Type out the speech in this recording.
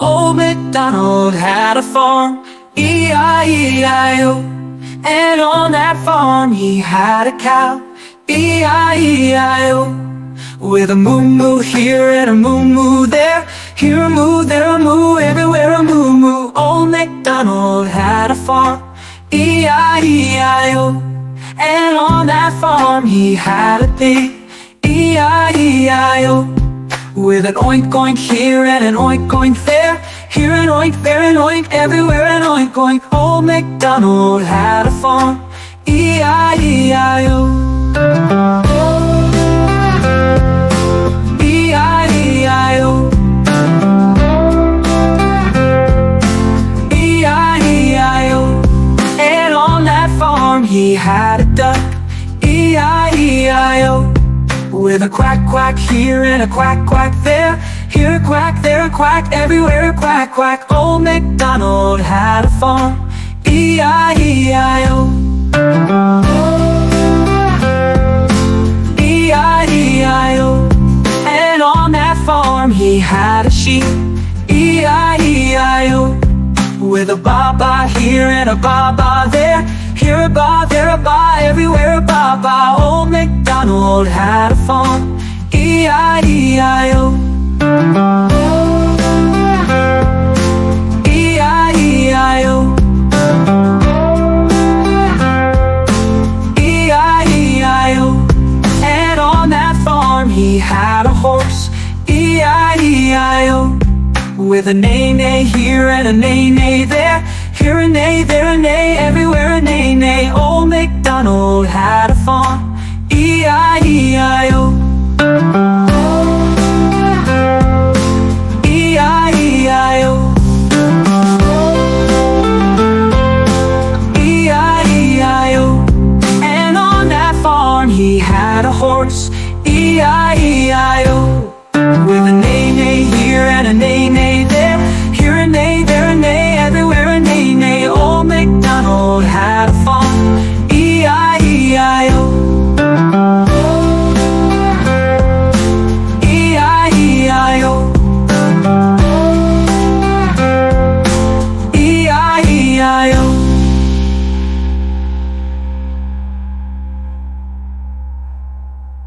Old Macdonald had a farm, E-I-E-I-O. And on that farm he had a cow, E-I-E-I-O. With a moo-moo here and a moo-moo there, here a moo, there a moo, everywhere a moo-moo. Old Macdonald had a farm, E-I-E-I-O. And on that farm he had a pig, E-I-E-I-O. With an oink oink here and an oink oink there, here an oink, there an oink, everywhere an oink oink. Old Macdonald had a farm, E-I-E-I-O. E-I-E-I-O. E-I-E-I-O. And on that farm he had a duck, E-I-E-I-O. With a quack quack here and a quack quack there, here a quack, there a quack, everywhere a quack quack. Old Macdonald had a farm, E-I-E-I-O. E-I-E-I-O. And on that farm he had a sheep, E-I-E-I-O. With a ba-ba here and a ba-ba there, here a ba, there a ba, everywhere a ba-ba. Old Macdonald had a farm, E-I-E-I-O. E-I-E-I-O. E-I-E-I-O. And on that farm he had a horse, E-I-E-I-O. With a neigh-neigh here and a neigh-neigh there, here a neigh, there a neigh, everywhere a neigh-neigh. Old Macdonald had a farm, E-I-E-I-O. E-I-E-I-O. E-I-E-I-O. And on that farm he had a horse, E-I-E-I-O. With a neigh-neigh here and a neigh